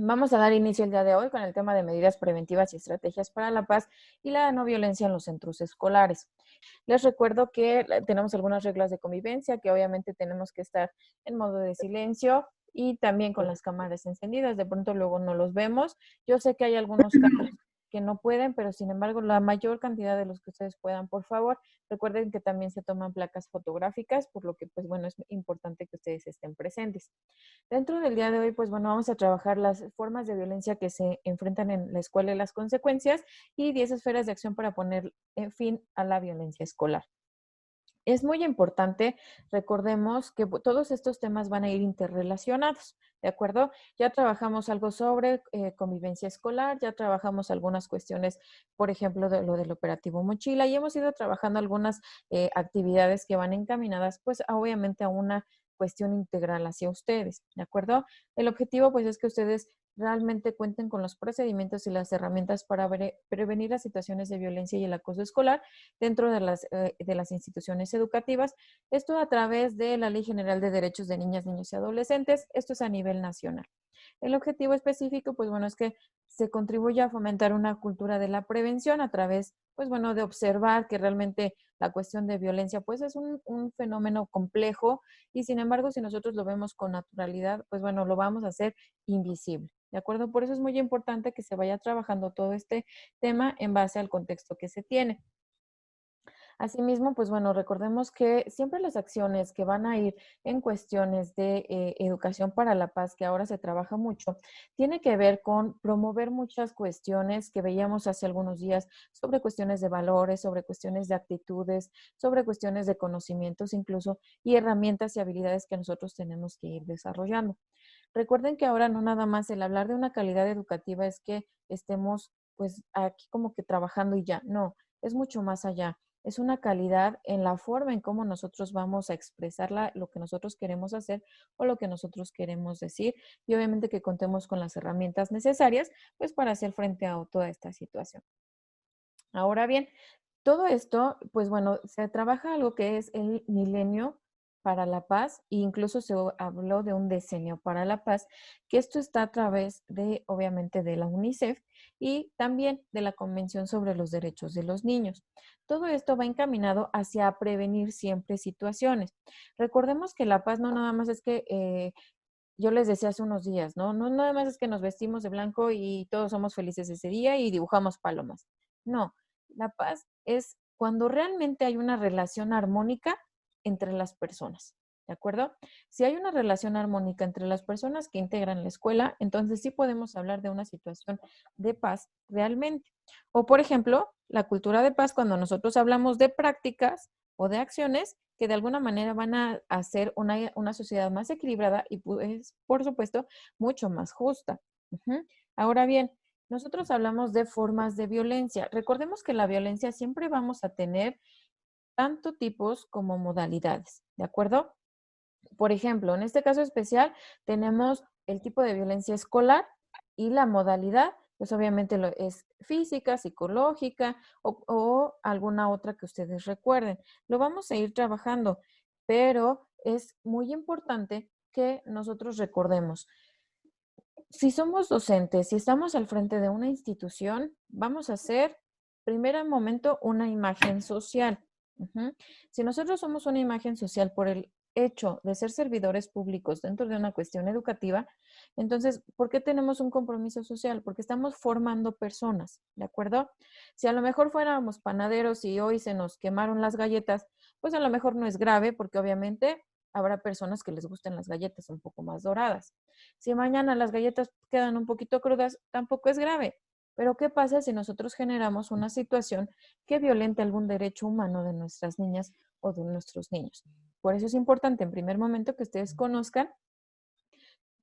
Vamos a dar inicio el día de hoy con el tema de medidas preventivas y estrategias para la paz y la no violencia en los centros escolares. Les recuerdo que tenemos algunas reglas de convivencia, que obviamente tenemos que estar en modo de silencio y también con las cámaras encendidas. De pronto luego no los vemos. Yo sé que hay algunos casos que no pueden, pero sin embargo, la mayor cantidad de los que ustedes puedan, por favor, recuerden que también se toman placas fotográficas, por lo que, pues bueno, es importante que ustedes estén presentes. Dentro del día de hoy, pues bueno, vamos a trabajar las formas de violencia que se enfrentan en la escuela y las consecuencias y 10 esferas de acción para poner fin a la violencia escolar. Es muy importante, recordemos que todos estos temas van a ir interrelacionados, ¿de acuerdo? Ya trabajamos algo sobre convivencia escolar, ya trabajamos algunas cuestiones, por ejemplo, de lo del operativo mochila y hemos ido trabajando algunas actividades que van encaminadas, pues obviamente a una cuestión integral hacia ustedes, ¿de acuerdo? El objetivo, pues, es que ustedes realmente cuenten con los procedimientos y las herramientas para prevenir las situaciones de violencia y el acoso escolar dentro de las instituciones educativas. Esto a través de la Ley General de Derechos de Niñas, Niños y Adolescentes. Esto es a nivel nacional. El objetivo específico, pues bueno, es que se contribuya a fomentar una cultura de la prevención a través, pues bueno, de observar que realmente la cuestión de violencia, pues es un fenómeno complejo y sin embargo, si nosotros lo vemos con naturalidad, pues bueno, lo vamos a hacer invisible. ¿De acuerdo? Por eso es muy importante que se vaya trabajando todo este tema en base al contexto que se tiene. Asimismo, pues bueno, recordemos que siempre las acciones que van a ir en cuestiones de educación para la paz, que ahora se trabaja mucho, tiene que ver con promover muchas cuestiones que veíamos hace algunos días sobre cuestiones de valores, sobre cuestiones de actitudes, sobre cuestiones de conocimientos incluso y herramientas y habilidades que nosotros tenemos que ir desarrollando. Recuerden que ahora no nada más el hablar de una calidad educativa es que estemos pues aquí como que trabajando y ya, no, es mucho más allá. Es una calidad en la forma en cómo nosotros vamos a expresar lo que nosotros queremos hacer o lo que nosotros queremos decir y obviamente que contemos con las herramientas necesarias pues para hacer frente a toda esta situación. Ahora bien, todo esto, pues bueno, se trabaja algo que es el milenio para la paz e incluso se habló de un decenio para la paz, que esto está a través de, obviamente, de la UNICEF y también de la Convención sobre los Derechos de los Niños. Todo esto va encaminado hacia prevenir siempre situaciones. Recordemos que la paz no nada más es que yo les decía hace unos días, ¿no? No nada más es que nos vestimos de blanco y todos somos felices ese día y dibujamos palomas. No, la paz es cuando realmente hay una relación armónica entre las personas, ¿de acuerdo? Si hay una relación armónica entre las personas que integran la escuela, entonces sí podemos hablar de una situación de paz realmente. O, por ejemplo, la cultura de paz, cuando nosotros hablamos de prácticas o de acciones que de alguna manera van a hacer una sociedad más equilibrada y, pues, por supuesto, mucho más justa. Ujú. Ahora bien, nosotros hablamos de formas de violencia. Recordemos que la violencia siempre vamos a tener tanto tipos como modalidades, ¿de acuerdo? Por ejemplo, en este caso especial tenemos el tipo de violencia escolar y la modalidad, pues obviamente es física, psicológica o alguna otra que ustedes recuerden. Lo vamos a ir trabajando, pero es muy importante que nosotros recordemos, si somos docentes, si estamos al frente de una institución, vamos a hacer, primer momento, una imagen social. Ujú. Si nosotros somos una imagen social por el hecho de ser servidores públicos dentro de una cuestión educativa, entonces, ¿por qué tenemos un compromiso social? Porque estamos formando personas, ¿de acuerdo? Si a lo mejor fuéramos panaderos y hoy se nos quemaron las galletas, pues a lo mejor no es grave porque obviamente habrá personas que les gusten las galletas un poco más doradas. Si mañana las galletas quedan un poquito crudas, tampoco es grave. Pero ¿qué pasa si nosotros generamos una situación que violente algún derecho humano de nuestras niñas o de nuestros niños? Por eso es importante, en primer momento, que ustedes conozcan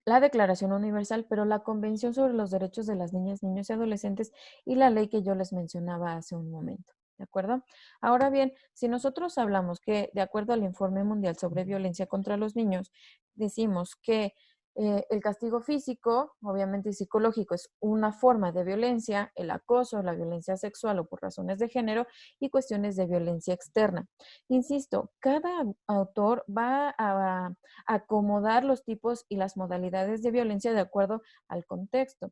la Declaración Universal, pero la Convención sobre los Derechos de las Niñas, Niños y Adolescentes y la ley que yo les mencionaba hace un momento. ¿De acuerdo? Ahora bien, si nosotros hablamos que, de acuerdo al Informe Mundial sobre Violencia contra los Niños, decimos que El castigo físico, obviamente, y psicológico es una forma de violencia, el acoso, la violencia sexual o por razones de género y cuestiones de violencia externa. Insisto, cada autor va a acomodar los tipos y las modalidades de violencia de acuerdo al contexto.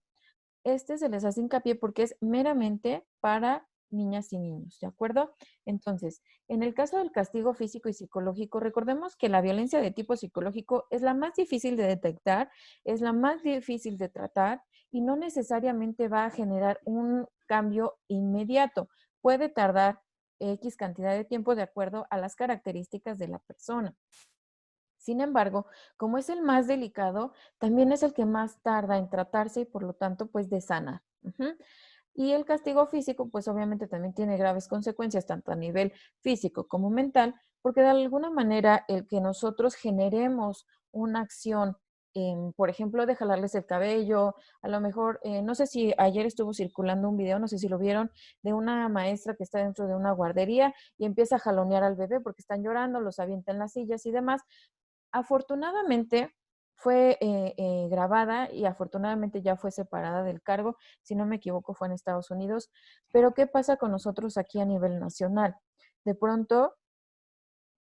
Se les hace hincapié porque es meramente para niñas y niños, ¿de acuerdo? Entonces, en el caso del castigo físico y psicológico, recordemos que la violencia de tipo psicológico es la más difícil de detectar, es la más difícil de tratar y no necesariamente va a generar un cambio inmediato. Puede tardar X cantidad de tiempo de acuerdo a las características de la persona. Sin embargo, como es el más delicado, también es el que más tarda en tratarse y por lo tanto, pues de sanar. Y el castigo físico, pues obviamente también tiene graves consecuencias, tanto a nivel físico como mental, porque de alguna manera el que nosotros generemos una acción, por ejemplo, de jalarles el cabello, a lo mejor, no sé si ayer estuvo circulando un video, no sé si lo vieron, de una maestra que está dentro de una guardería y empieza a jalonear al bebé porque están llorando, los avienta en las sillas y demás. Afortunadamente fue grabada y afortunadamente ya fue separada del cargo, si no me equivoco fue en Estados Unidos, pero ¿qué pasa con nosotros aquí a nivel nacional? De pronto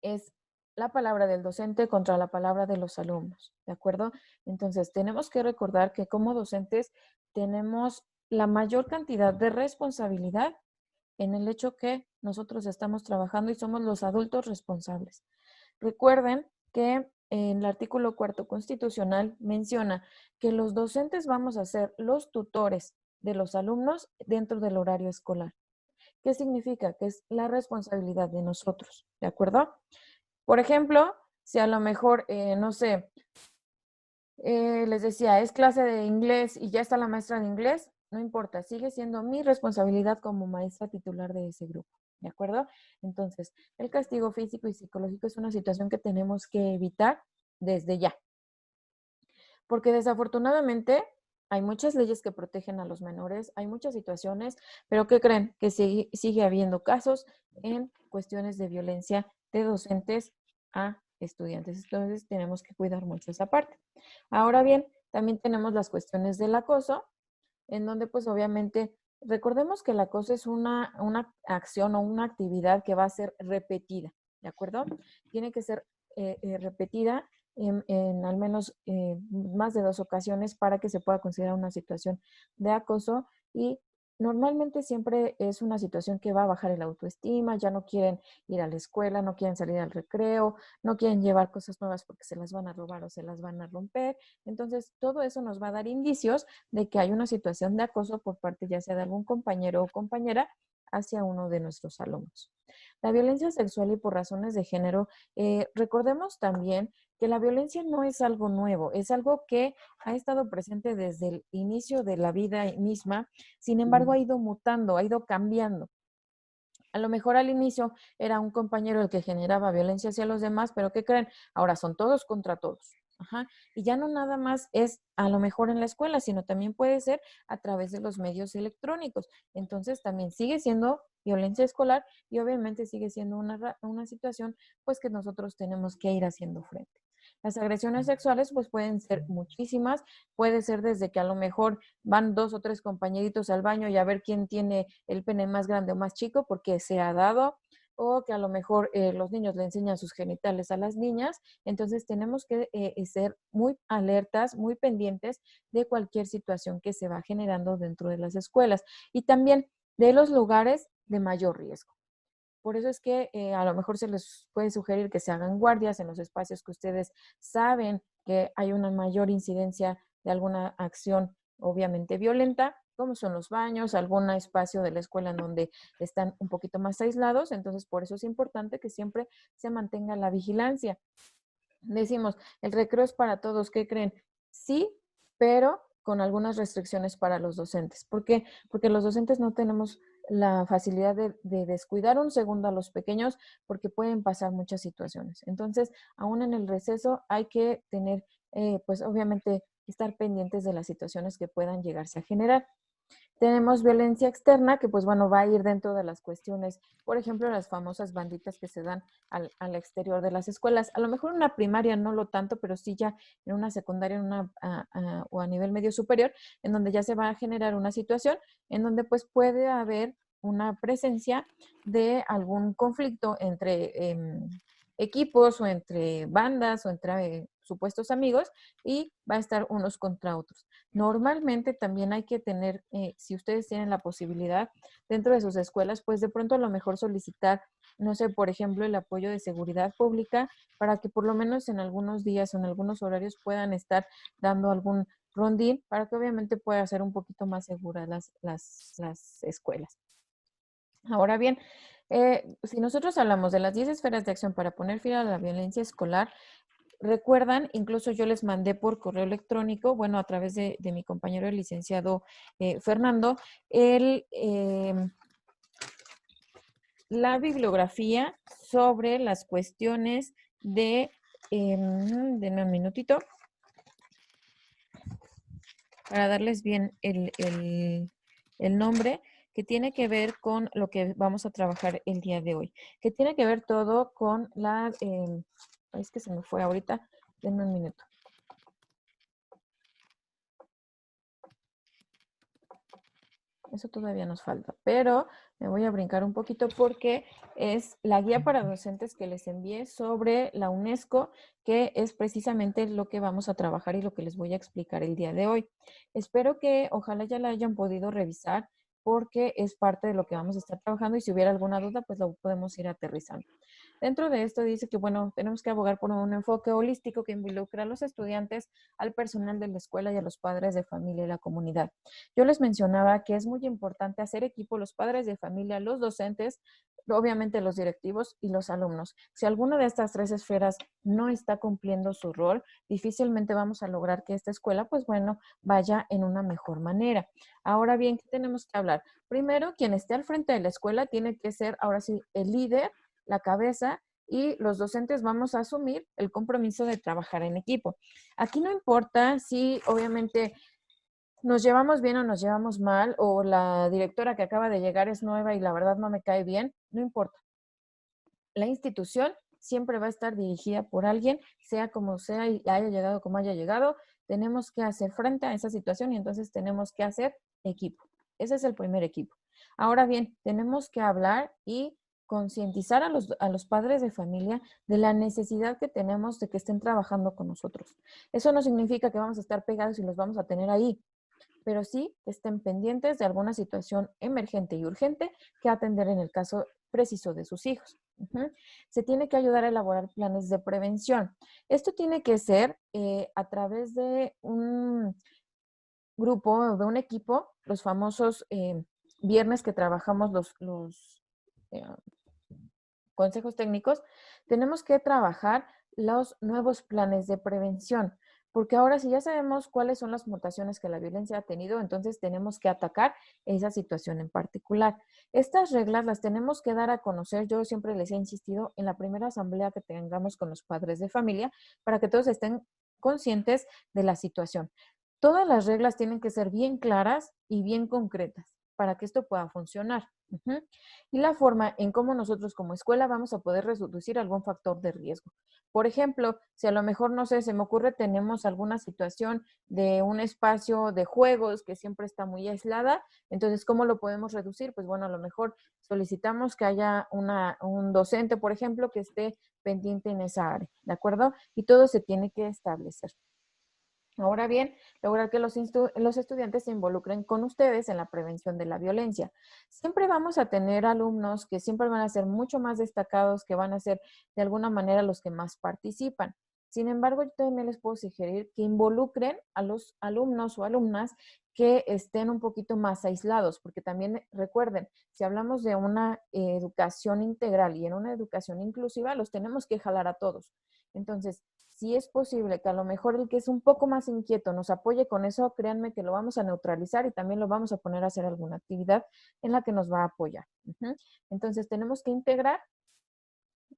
es la palabra del docente contra la palabra de los alumnos, ¿de acuerdo? Entonces tenemos que recordar que como docentes tenemos la mayor cantidad de responsabilidad en el hecho que nosotros estamos trabajando y somos los adultos responsables. Recuerden que en el artículo cuarto constitucional menciona que los docentes vamos a ser los tutores de los alumnos dentro del horario escolar. ¿Qué significa? Que es la responsabilidad de nosotros, ¿de acuerdo? Por ejemplo, si a lo mejor, no sé, les decía, es clase de inglés y ya está la maestra de inglés, no importa, sigue siendo mi responsabilidad como maestra titular de ese grupo, ¿de acuerdo? Entonces, el castigo físico y psicológico es una situación que tenemos que evitar desde ya, porque desafortunadamente hay muchas leyes que protegen a los menores, hay muchas situaciones, pero ¿qué creen? Que sigue habiendo casos en cuestiones de violencia de docentes a estudiantes. Entonces, tenemos que cuidar mucho esa parte. Ahora bien, también tenemos las cuestiones del acoso, en donde pues obviamente recordemos que el acoso es una acción o una actividad que va a ser repetida, ¿de acuerdo? Tiene que ser repetida en al menos más de 2 ocasiones para que se pueda considerar una situación de acoso y normalmente siempre es una situación que va a bajar el autoestima, ya no quieren ir a la escuela, no quieren salir al recreo, no quieren llevar cosas nuevas porque se las van a robar o se las van a romper. Entonces, todo eso nos va a dar indicios de que hay una situación de acoso por parte ya sea de algún compañero o compañera hacia uno de nuestros alumnos. La violencia sexual y por razones de género, recordemos también que la violencia no es algo nuevo, es algo que ha estado presente desde el inicio de la vida misma, sin embargo ha ido mutando, ha ido cambiando. A lo mejor al inicio era un compañero el que generaba violencia hacia los demás, pero ¿qué creen? Ahora son todos contra todos. Ajá. Y ya no nada más es a lo mejor en la escuela, sino también puede ser a través de los medios electrónicos. Entonces también sigue siendo violencia escolar y obviamente sigue siendo una situación pues que nosotros tenemos que ir haciendo frente. Las agresiones sexuales pues pueden ser muchísimas, puede ser desde que a lo mejor van 2 o 3 compañeritos al baño y a ver quién tiene el pene más grande o más chico porque se ha dado, o que a lo mejor los niños le enseñan sus genitales a las niñas. Entonces tenemos que ser muy alertas, muy pendientes de cualquier situación que se va generando dentro de las escuelas y también de los lugares de mayor riesgo. Por eso es que a lo mejor se les puede sugerir que se hagan guardias en los espacios que ustedes saben que hay una mayor incidencia de alguna acción obviamente violenta, como son los baños, algún espacio de la escuela en donde están un poquito más aislados. Entonces, por eso es importante que siempre se mantenga la vigilancia. Decimos, el recreo es para todos, ¿qué creen? Sí, pero con algunas restricciones para los docentes. ¿Por qué? Porque los docentes no tenemos la facilidad de descuidar un segundo a los pequeños porque pueden pasar muchas situaciones. Entonces, aún en el receso hay que tener, pues obviamente, estar pendientes de las situaciones que puedan llegarse a generar. Tenemos violencia externa, que pues bueno, va a ir dentro de las cuestiones, por ejemplo, las famosas banditas que se dan al exterior de las escuelas. A lo mejor en una primaria no lo tanto, pero sí ya en una secundaria o a nivel medio superior, en donde ya se va a generar una situación en donde pues puede haber una presencia de algún conflicto entre equipos o entre bandas o entre supuestos amigos y va a estar unos contra otros. Normalmente también hay que tener, si ustedes tienen la posibilidad dentro de sus escuelas, pues de pronto a lo mejor solicitar, no sé, por ejemplo, el apoyo de seguridad pública para que por lo menos en algunos días o en algunos horarios puedan estar dando algún rondín para que obviamente pueda ser un poquito más seguras las escuelas. Ahora bien, si nosotros hablamos de las 10 esferas de acción para poner fin a la violencia escolar, recuerdan, incluso yo les mandé por correo electrónico, bueno, a través de mi compañero el licenciado Fernando, el, la bibliografía sobre las cuestiones denme un minutito, para darles bien el nombre, que tiene que ver con lo que vamos a trabajar el día de hoy, que tiene que ver todo con la, es que se me fue ahorita, denme un minuto. Eso todavía nos falta, pero me voy a brincar un poquito porque es la guía para docentes que les envié sobre la UNESCO, que es precisamente lo que vamos a trabajar y lo que les voy a explicar el día de hoy. Espero que ojalá ya la hayan podido revisar porque es parte de lo que vamos a estar trabajando y si hubiera alguna duda, pues lo podemos ir aterrizando. Dentro de esto dice que, bueno, tenemos que abogar por un enfoque holístico que involucre a los estudiantes, al personal de la escuela y a los padres de familia y la comunidad. Yo les mencionaba que es muy importante hacer equipo los padres de familia, los docentes, obviamente los directivos y los alumnos. Si alguna de estas tres esferas no está cumpliendo su rol, difícilmente vamos a lograr que esta escuela, pues bueno, vaya en una mejor manera. Ahora bien, ¿qué tenemos que hablar? Primero, quien esté al frente de la escuela tiene que ser, ahora sí, el líder, la cabeza, y los docentes vamos a asumir el compromiso de trabajar en equipo. Aquí no importa si obviamente nos llevamos bien o nos llevamos mal, o la directora que acaba de llegar es nueva y la verdad no me cae bien, no importa. La institución siempre va a estar dirigida por alguien, sea como sea y haya llegado como haya llegado. Tenemos que hacer frente a esa situación y entonces tenemos que hacer equipo. Ese es el primer equipo. Ahora bien, tenemos que hablar y concientizar a los padres de familia de la necesidad que tenemos de que estén trabajando con nosotros. Eso no significa que vamos a estar pegados y los vamos a tener ahí, pero sí que estén pendientes de alguna situación emergente y urgente que atender en el caso preciso de sus hijos. Se tiene que ayudar a elaborar planes de prevención. Esto tiene que ser a través de un grupo, de un equipo, los famosos viernes que trabajamos los eh, consejos técnicos, tenemos que trabajar los nuevos planes de prevención, porque ahora si ya sabemos cuáles son las mutaciones que la violencia ha tenido, entonces tenemos que atacar esa situación en particular. Estas reglas las tenemos que dar a conocer, yo siempre les he insistido, en la primera asamblea que tengamos con los padres de familia, para que todos estén conscientes de la situación. Todas las reglas tienen que ser bien claras y bien concretas para que esto pueda funcionar. Y la forma en cómo nosotros como escuela vamos a poder reducir algún factor de riesgo. Por ejemplo, si a lo mejor, no sé, se me ocurre, tenemos alguna situación de un espacio de juegos que siempre está muy aislada, entonces, ¿cómo lo podemos reducir? Pues bueno, a lo mejor solicitamos que haya un docente, por ejemplo, que esté pendiente en esa área, ¿de acuerdo? Y todo se tiene que establecer. Ahora bien, lograr que los estudiantes se involucren con ustedes en la prevención de la violencia. Siempre vamos a tener alumnos que siempre van a ser mucho más destacados, que van a ser de alguna manera los que más participan. Sin embargo, yo también les puedo sugerir que involucren a los alumnos o alumnas que estén un poquito más aislados, porque también recuerden, si hablamos de una educación integral y en una educación inclusiva, los tenemos que jalar a todos. Entonces, si es posible que a lo mejor el que es un poco más inquieto nos apoye con eso, créanme que lo vamos a neutralizar y también lo vamos a poner a hacer alguna actividad en la que nos va a apoyar. Entonces tenemos que integrar,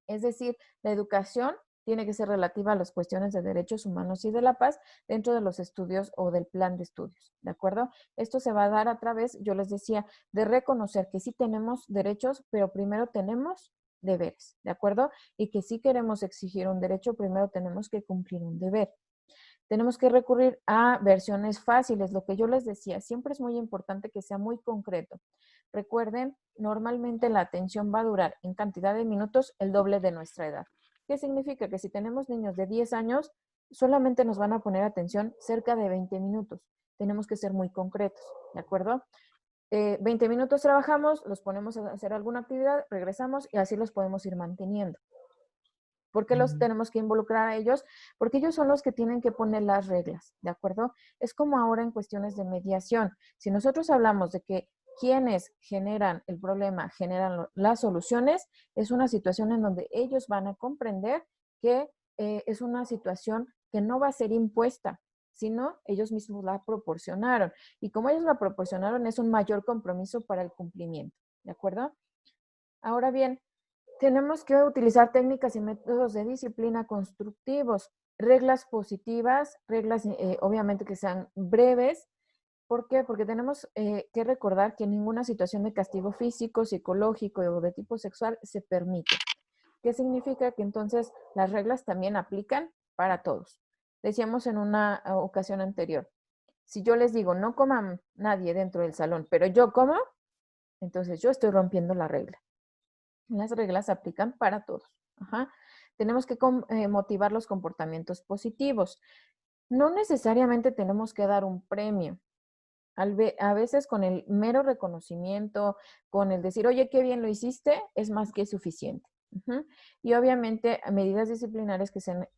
es decir, la educación tiene que ser relativa a las cuestiones de derechos humanos y de la paz dentro de los estudios o del plan de estudios, ¿de acuerdo? Esto se va a dar a través, yo les decía, de reconocer que sí tenemos derechos, pero primero tenemos deberes, ¿de acuerdo? Y que si queremos exigir un derecho, primero tenemos que cumplir un deber. Tenemos que recurrir a versiones fáciles, lo que yo les decía, siempre es muy importante que sea muy concreto. Recuerden, normalmente la atención va a durar en cantidad de minutos el doble de nuestra edad. ¿Qué significa? Que si tenemos niños de 10 años, solamente nos van a poner atención cerca de 20 minutos. Tenemos que ser muy concretos, ¿de acuerdo? 20 minutos trabajamos, los ponemos a hacer alguna actividad, regresamos y así los podemos ir manteniendo. ¿Por qué los tenemos que involucrar a ellos? Porque ellos son los que tienen que poner las reglas, ¿de acuerdo? Es como ahora en cuestiones de mediación. Si nosotros hablamos de que quienes generan el problema, generan las soluciones, es una situación en donde ellos van a comprender que es una situación que no va a ser impuesta, sino ellos mismos la proporcionaron. Y como ellos la proporcionaron, es un mayor compromiso para el cumplimiento, ¿de acuerdo? Ahora bien, tenemos que utilizar técnicas y métodos de disciplina constructivos, reglas positivas, reglas obviamente que sean breves. ¿Por qué? Porque tenemos que recordar que ninguna situación de castigo físico, psicológico o de tipo sexual se permite. ¿Qué significa? Que entonces las reglas también aplican para todos. Decíamos en una ocasión anterior, si yo les digo no coman nadie dentro del salón, pero yo como, entonces yo estoy rompiendo la regla. Las reglas aplican para todos. Ajá. Tenemos que motivar los comportamientos positivos. No necesariamente tenemos que dar un premio. A veces con el mero reconocimiento, con el decir, oye, qué bien lo hiciste, es más que suficiente. Y obviamente medidas disciplinarias que sean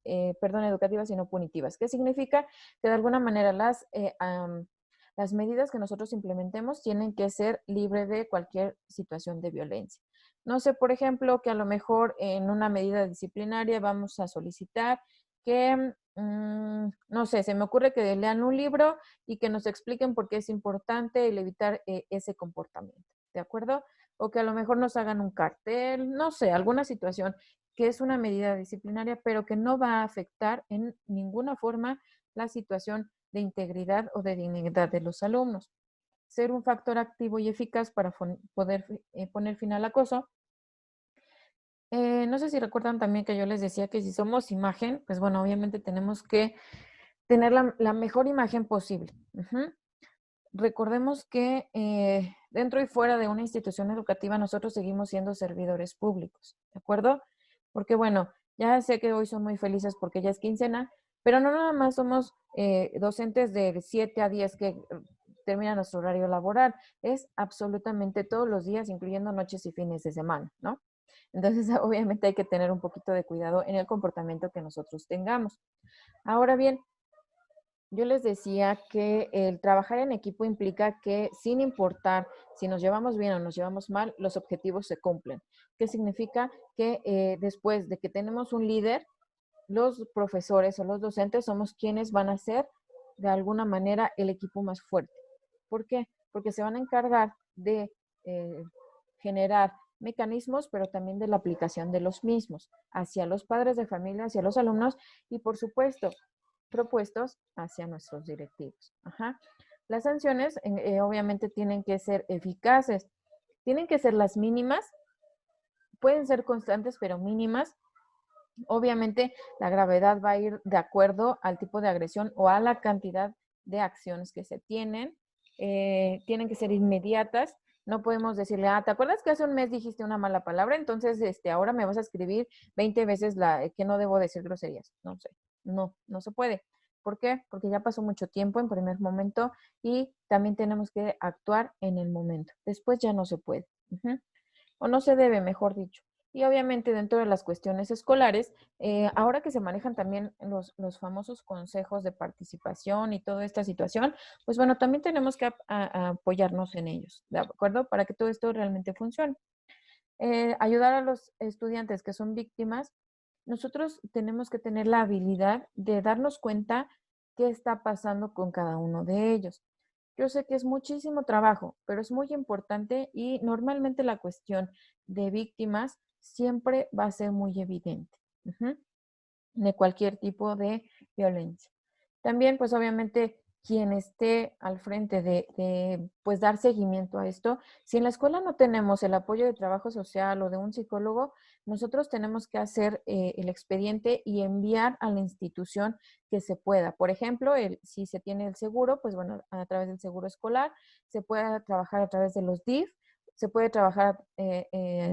educativas y no punitivas. ¿Qué significa? Que de alguna manera las medidas que nosotros implementemos tienen que ser libres de cualquier situación de violencia. No sé, por ejemplo, que a lo mejor en una medida disciplinaria vamos a solicitar que, no sé, se me ocurre que lean un libro y que nos expliquen por qué es importante el evitar ese comportamiento, ¿de acuerdo? O que a lo mejor nos hagan un cartel, no sé, alguna situación que es una medida disciplinaria, pero que no va a afectar en ninguna forma la situación de integridad o de dignidad de los alumnos. Ser un factor activo y eficaz para poder poner fin al acoso. No sé si recuerdan también que yo les decía que si somos imagen, pues bueno, obviamente tenemos que tener la mejor imagen posible. Recordemos que dentro y fuera de una institución educativa nosotros seguimos siendo servidores públicos, ¿de acuerdo? Porque bueno, ya sé que hoy son muy felices porque ya es quincena, pero no nada más somos docentes de 7 a 10 que termina nuestro horario laboral, es absolutamente todos los días, incluyendo noches y fines de semana, ¿no? Entonces, obviamente hay que tener un poquito de cuidado en el comportamiento que nosotros tengamos. Ahora bien, yo les decía que el trabajar en equipo implica que sin importar si nos llevamos bien o nos llevamos mal, los objetivos se cumplen. ¿Qué significa? Que después de que tenemos un líder, los profesores o los docentes somos quienes van a ser de alguna manera el equipo más fuerte. ¿Por qué? Porque se van a encargar de generar mecanismos, pero también de la aplicación de los mismos hacia los padres de familia, hacia los alumnos y, por supuesto, propuestos hacia nuestros directivos. Ajá. Las sanciones obviamente tienen que ser eficaces, tienen que ser las mínimas, pueden ser constantes pero mínimas. Obviamente la gravedad va a ir de acuerdo al tipo de agresión o a la cantidad de acciones que se tienen. Tienen que ser inmediatas. No podemos decirle, ¿te acuerdas que hace un mes dijiste una mala palabra? Entonces, ahora me vas a escribir 20 veces que no debo decir groserías. No sé, no se puede. ¿Por qué? Porque ya pasó mucho tiempo en primer momento y también tenemos que actuar en el momento. Después ya no se puede. O no se debe, mejor dicho. Y obviamente dentro de las cuestiones escolares, ahora que se manejan también los famosos consejos de participación y toda esta situación, pues bueno, también tenemos que apoyarnos en ellos, ¿de acuerdo? Para que todo esto realmente funcione. Ayudar a los estudiantes que son víctimas, nosotros tenemos que tener la habilidad de darnos cuenta qué está pasando con cada uno de ellos. Yo sé que es muchísimo trabajo, pero es muy importante y normalmente la cuestión de víctimas siempre va a ser muy evidente. De cualquier tipo de violencia. También, pues obviamente, quien esté al frente pues dar seguimiento a esto, si en la escuela no tenemos el apoyo de trabajo social o de un psicólogo, nosotros tenemos que hacer el expediente y enviar a la institución que se pueda. Por ejemplo, si se tiene el seguro, pues bueno, a través del seguro escolar, se puede trabajar a través de los DIF, se puede trabajar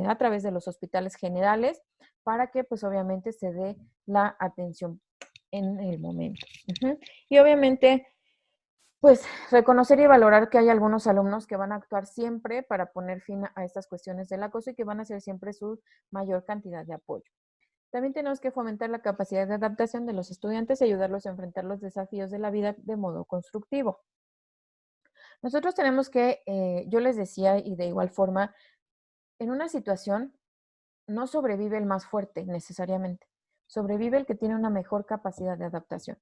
a través de los hospitales generales para que pues obviamente se dé la atención en el momento. Y obviamente, pues reconocer y valorar que hay algunos alumnos que van a actuar siempre para poner fin a estas cuestiones del acoso y que van a hacer siempre su mayor cantidad de apoyo. También tenemos que fomentar la capacidad de adaptación de los estudiantes y ayudarlos a enfrentar los desafíos de la vida de modo constructivo. Nosotros tenemos que, yo les decía, y de igual forma, en una situación no sobrevive el más fuerte necesariamente, sobrevive el que tiene una mejor capacidad de adaptación.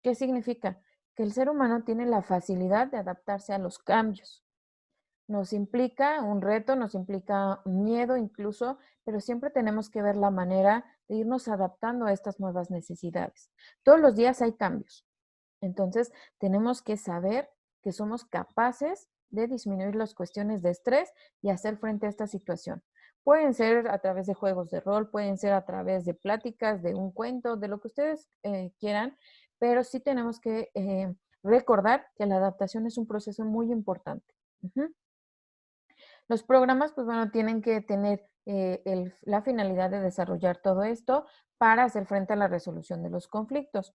¿Qué significa? Que el ser humano tiene la facilidad de adaptarse a los cambios. Nos implica un reto, nos implica un miedo incluso, pero siempre tenemos que ver la manera de irnos adaptando a estas nuevas necesidades. Todos los días hay cambios. Entonces, tenemos que saber que somos capaces de disminuir las cuestiones de estrés y hacer frente a esta situación. Pueden ser a través de juegos de rol, pueden ser a través de pláticas, de un cuento, de lo que ustedes quieran, pero sí tenemos que recordar que la adaptación es un proceso muy importante. Los programas, pues bueno, tienen que tener la finalidad de desarrollar todo esto para hacer frente a la resolución de los conflictos.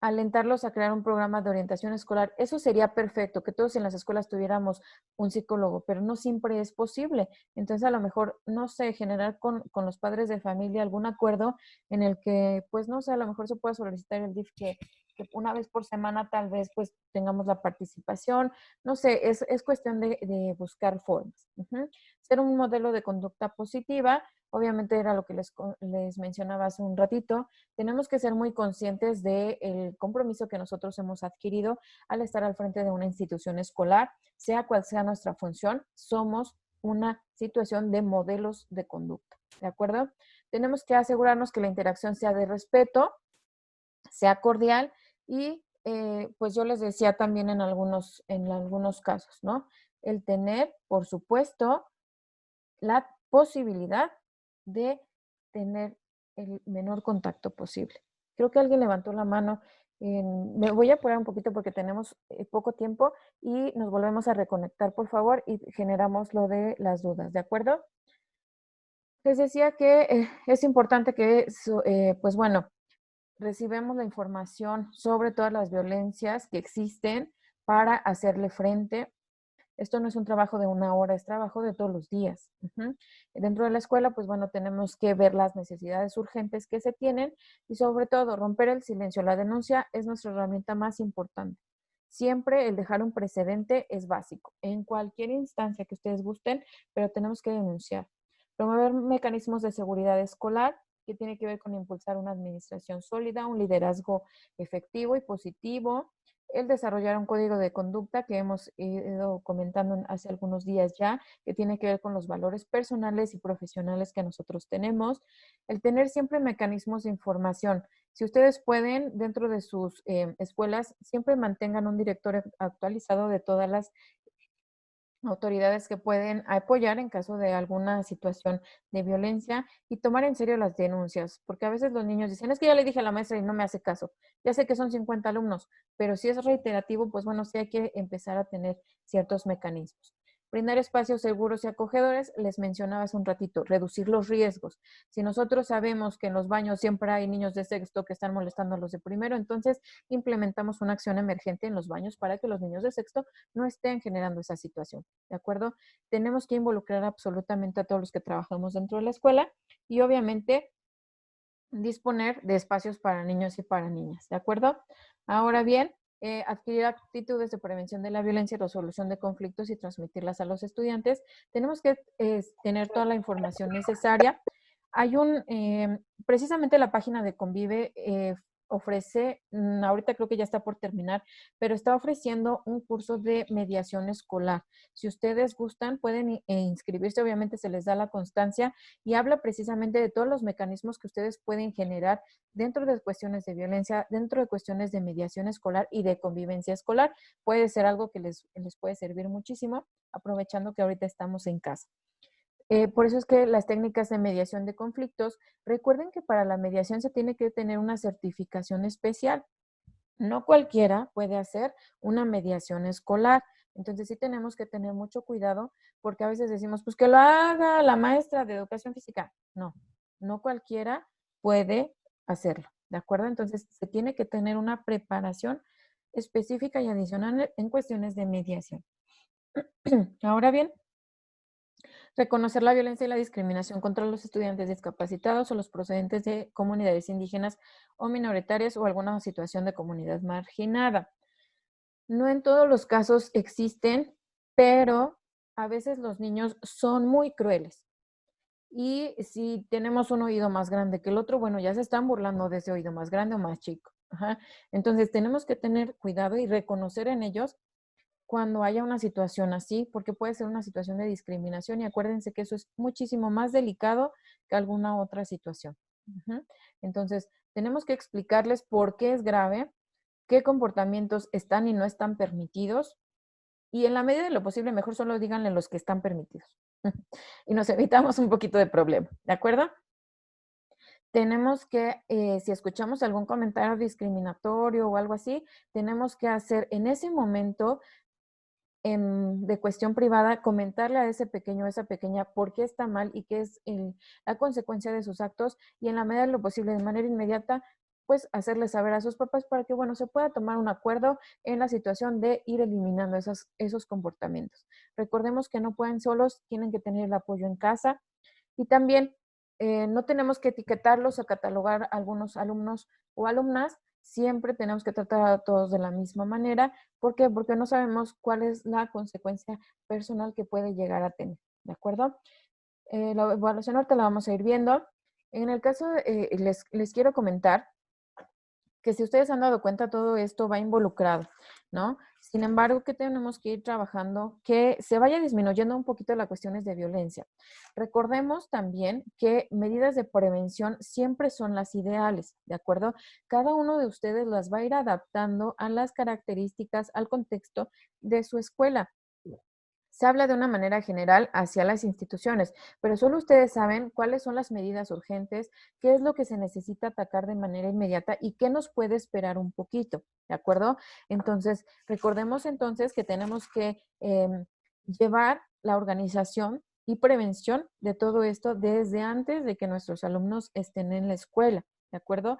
Alentarlos a crear un programa de orientación escolar. Eso sería perfecto, que todos en las escuelas tuviéramos un psicólogo, pero no siempre es posible. Entonces, a lo mejor, no sé, generar con los padres de familia algún acuerdo en el que, pues, no sé, a lo mejor se pueda solicitar el DIF que una vez por semana tal vez, pues, tengamos la participación. No sé, es cuestión de buscar formas. Ser un modelo de conducta positiva, obviamente era lo que les mencionaba hace un ratito, tenemos que ser muy conscientes del compromiso que nosotros hemos adquirido al estar al frente de una institución escolar, sea cual sea nuestra función, somos una situación de modelos de conducta, ¿de acuerdo? Tenemos que asegurarnos que la interacción sea de respeto, sea cordial y pues yo les decía también en algunos casos, ¿no? El tener, por supuesto, la posibilidad de tener el menor contacto posible. Creo que alguien levantó la mano. Me voy a apurar un poquito porque tenemos poco tiempo y nos volvemos a reconectar, por favor, y generamos lo de las dudas, ¿de acuerdo? Les decía que es importante que, pues bueno, recibamos la información sobre todas las violencias que existen para hacerle frente. Esto no es un trabajo de una hora, es trabajo de todos los días. Dentro de la escuela, pues bueno, tenemos que ver las necesidades urgentes que se tienen y sobre todo romper el silencio. La denuncia es nuestra herramienta más importante. Siempre el dejar un precedente es básico, en cualquier instancia que ustedes gusten, pero tenemos que denunciar. Promover mecanismos de seguridad escolar, que tiene que ver con impulsar una administración sólida, un liderazgo efectivo y positivo, el desarrollar un código de conducta que hemos ido comentando hace algunos días ya, que tiene que ver con los valores personales y profesionales que nosotros tenemos, el tener siempre mecanismos de información. Si ustedes pueden, dentro de sus escuelas, siempre mantengan un directorio actualizado de todas las autoridades que pueden apoyar en caso de alguna situación de violencia y tomar en serio las denuncias, porque a veces los niños dicen, es que ya le dije a la maestra y no me hace caso. Ya sé que son 50 alumnos, pero si es reiterativo, pues bueno, sí hay que empezar a tener ciertos mecanismos. Brindar espacios seguros y acogedores, les mencionaba hace un ratito, reducir los riesgos. Si nosotros sabemos que en los baños siempre hay niños de sexto que están molestando a los de primero, entonces implementamos una acción emergente en los baños para que los niños de sexto no estén generando esa situación. ¿De acuerdo? Tenemos que involucrar absolutamente a todos los que trabajamos dentro de la escuela y obviamente disponer de espacios para niños y para niñas. ¿De acuerdo? Ahora bien, adquirir actitudes de prevención de la violencia y resolución de conflictos y transmitirlas a los estudiantes. Tenemos que tener toda la información necesaria. Hay precisamente la página de Convive ofrece, ahorita creo que ya está por terminar, pero está ofreciendo un curso de mediación escolar. Si ustedes gustan, pueden inscribirse, obviamente se les da la constancia y habla precisamente de todos los mecanismos que ustedes pueden generar dentro de cuestiones de violencia, dentro de cuestiones de mediación escolar y de convivencia escolar. Puede ser algo que les puede servir muchísimo, aprovechando que ahorita estamos en casa. Por eso es que las técnicas de mediación de conflictos, recuerden que para la mediación se tiene que tener una certificación especial. No cualquiera puede hacer una mediación escolar. Entonces sí tenemos que tener mucho cuidado porque a veces decimos, pues que lo haga la maestra de educación física. No, no cualquiera puede hacerlo, ¿de acuerdo? Entonces se tiene que tener una preparación específica y adicional en cuestiones de mediación. Ahora bien, reconocer la violencia y la discriminación contra los estudiantes discapacitados o los procedentes de comunidades indígenas o minoritarias o alguna situación de comunidad marginada. No en todos los casos existen, pero a veces los niños son muy crueles. Y si tenemos un oído más grande que el otro, bueno, ya se están burlando de ese oído más grande o más chico. Ajá. Entonces tenemos que tener cuidado y reconocer en ellos cuando haya una situación así, porque puede ser una situación de discriminación y acuérdense que eso es muchísimo más delicado que alguna otra situación. Entonces, tenemos que explicarles por qué es grave, qué comportamientos están y no están permitidos y en la medida de lo posible, mejor solo díganle los que están permitidos y nos evitamos un poquito de problema, ¿de acuerdo? Tenemos que, si escuchamos algún comentario discriminatorio o algo así, tenemos que hacer en ese momento de cuestión privada, comentarle a ese pequeño o esa pequeña por qué está mal y qué es la consecuencia de sus actos y en la medida de lo posible, de manera inmediata, pues hacerle saber a sus papás para que, bueno, se pueda tomar un acuerdo en la situación de ir eliminando esos comportamientos. Recordemos que no pueden solos, tienen que tener el apoyo en casa y también no tenemos que etiquetarlos o catalogar a algunos alumnos o alumnas. Siempre tenemos que tratar a todos de la misma manera. ¿Por qué? Porque no sabemos cuál es la consecuencia personal que puede llegar a tener. ¿De acuerdo? La evaluación ahorita la vamos a ir viendo. En el caso, les quiero comentar que si ustedes han dado cuenta, todo esto va involucrado, ¿no? Sin embargo, que tenemos que ir trabajando, que se vaya disminuyendo un poquito las cuestiones de violencia. Recordemos también que medidas de prevención siempre son las ideales, ¿de acuerdo? Cada uno de ustedes las va a ir adaptando a las características, al contexto de su escuela. Se habla de una manera general hacia las instituciones, pero solo ustedes saben cuáles son las medidas urgentes, qué es lo que se necesita atacar de manera inmediata y qué nos puede esperar un poquito, ¿de acuerdo? Entonces, recordemos entonces que tenemos que llevar la organización y prevención de todo esto desde antes de que nuestros alumnos estén en la escuela, ¿de acuerdo?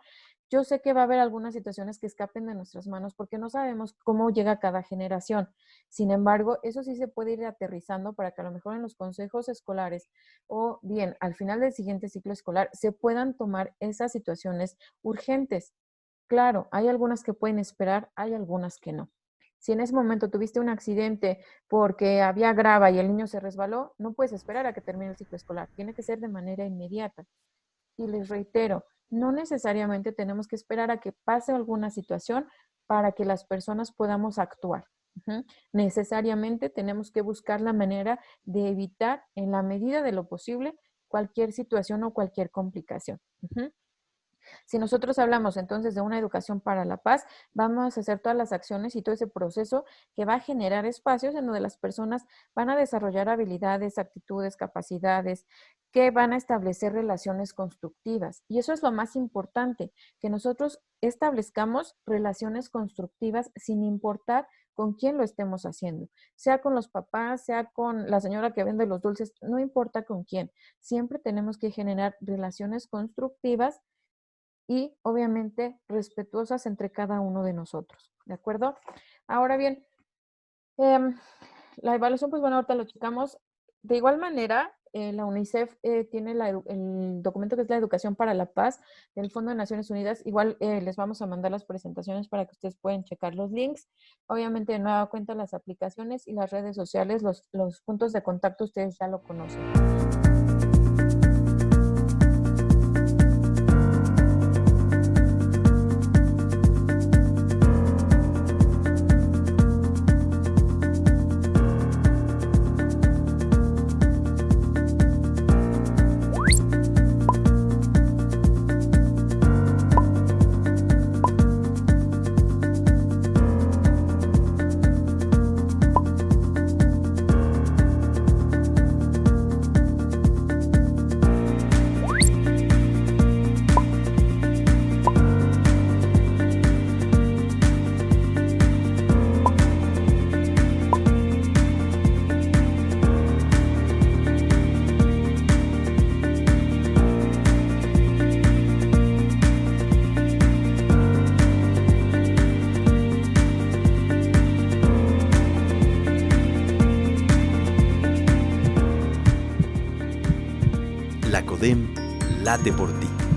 Yo sé que va a haber algunas situaciones que escapen de nuestras manos porque no sabemos cómo llega cada generación. Sin embargo, eso sí se puede ir aterrizando para que a lo mejor en los consejos escolares o bien al final del siguiente ciclo escolar se puedan tomar esas situaciones urgentes. Claro, hay algunas que pueden esperar, hay algunas que no. Si en ese momento tuviste un accidente porque había grava y el niño se resbaló, no puedes esperar a que termine el ciclo escolar. Tiene que ser de manera inmediata. Y les reitero, no necesariamente tenemos que esperar a que pase alguna situación para que las personas podamos actuar. Necesariamente tenemos que buscar la manera de evitar en la medida de lo posible cualquier situación o cualquier complicación. Si nosotros hablamos entonces de una educación para la paz, vamos a hacer todas las acciones y todo ese proceso que va a generar espacios en donde las personas van a desarrollar habilidades, actitudes, capacidades, que van a establecer relaciones constructivas. Y eso es lo más importante, que nosotros establezcamos relaciones constructivas sin importar con quién lo estemos haciendo, sea con los papás, sea con la señora que vende los dulces, no importa con quién. Siempre tenemos que generar relaciones constructivas y obviamente respetuosas entre cada uno de nosotros, ¿de acuerdo? Ahora bien, la evaluación, pues bueno, ahorita lo checamos. De igual manera, la UNICEF tiene el documento que es la Educación para la Paz del Fondo de Naciones Unidas. Igual les vamos a mandar las presentaciones para que ustedes puedan checar los links. Obviamente, de nueva cuenta, las aplicaciones y las redes sociales, los puntos de contacto, ustedes ya lo conocen. La CODEM late por ti.